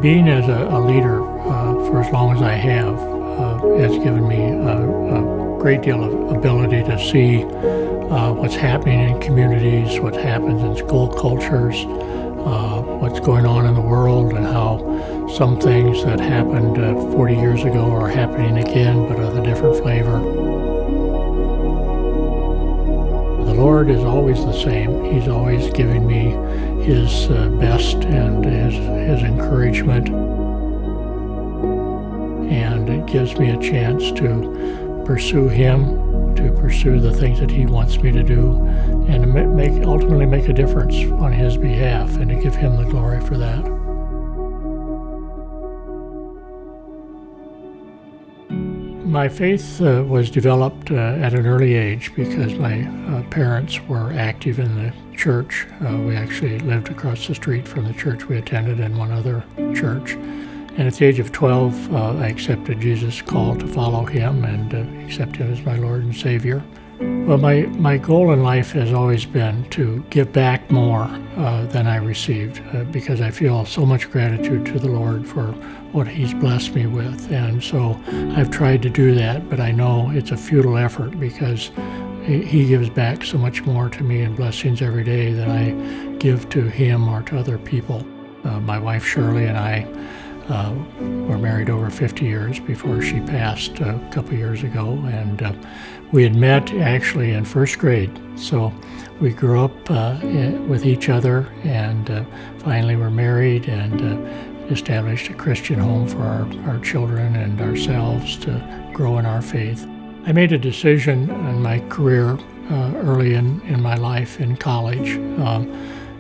Being as a leader for as long as I have has given me a great deal of ability to see what's happening in communities, what happens in school cultures, what's going on in the world, and how some things that happened 40 years ago are happening again, but with a different flavor. The Lord is always the same. He's always giving me His best and His encouragement, and it gives me a chance to pursue Him, to pursue the things that He wants me to do, and to ultimately make a difference on His behalf, and to give Him the glory for that. My faith was developed at an early age because my parents were active in the church. We actually lived across the street from the church we attended in one other church. And at the age of 12, I accepted Jesus' call to follow Him and accept Him as my Lord and Savior. Well, my goal in life has always been to give back more than I received because I feel so much gratitude to the Lord for what He's blessed me with. And so I've tried to do that, but I know it's a futile effort because He gives back so much more to me in blessings every day than I give to Him or to other people. My wife Shirley and I were married over 50 years before she passed a couple years ago, and we had met actually in first grade. So we grew up with each other, and finally were married and established a Christian home for our children and ourselves to grow in our faith. I made a decision in my career early in my life in college,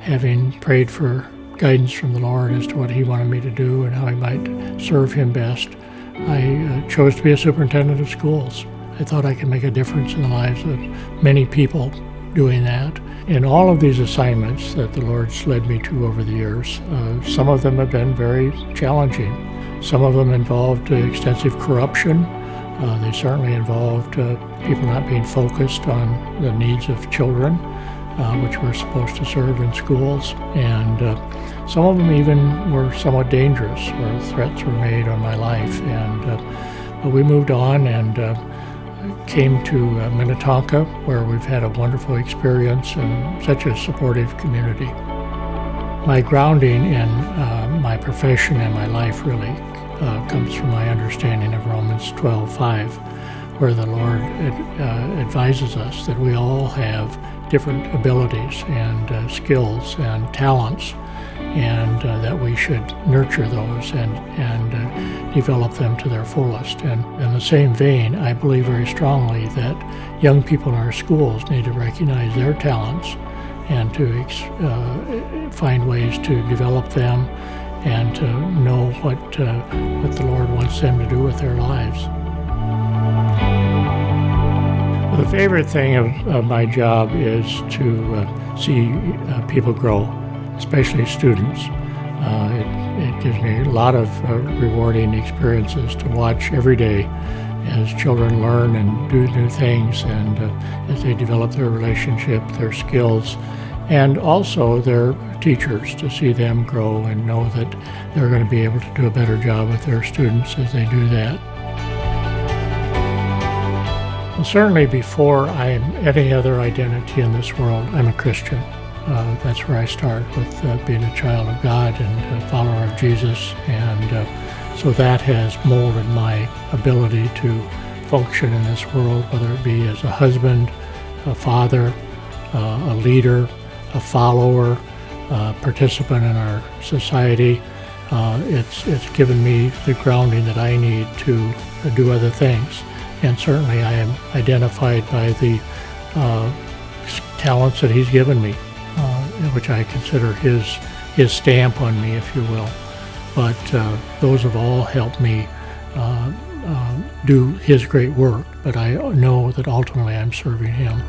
having prayed for guidance from the Lord as to what He wanted me to do and how I might serve Him best. I chose to be a superintendent of schools. I thought I could make a difference in the lives of many people doing that. In all of these assignments that the Lord's led me to over the years, some of them have been very challenging. Some of them involved extensive corruption. They certainly involved people not being focused on the needs of children, which we're supposed to serve in schools. And some of them even were somewhat dangerous, where threats were made on my life. But we moved on and came to Minnetonka, where we've had a wonderful experience and such a supportive community. My grounding in my profession and my life really comes from my understanding of Romans 12:5, where the Lord advises us that we all have different abilities and skills and talents, and that we should nurture those and develop them to their fullest. And in the same vein, I believe very strongly that young people in our schools need to recognize their talents and to find ways to develop them and to know what the Lord wants them to do with their lives. The favorite thing of my job is to see people grow, especially students. It gives me a lot of rewarding experiences to watch every day as children learn and do new things, and as they develop their relationship, their skills, and also their teachers, to see them grow and know that they're going to be able to do a better job with their students as they do that. Well, certainly before I'm any other identity in this world, I'm a Christian. That's where I start, with being a child of God and a follower of Jesus, and so that has molded my ability to function in this world, whether it be as a husband, a father, a leader, a follower, a participant in our society. It's given me the grounding that I need to do other things, and certainly I am identified by the talents that He's given me, which I consider His stamp on me, if you will. But those have all helped me do His great work, but I know that ultimately I'm serving Him.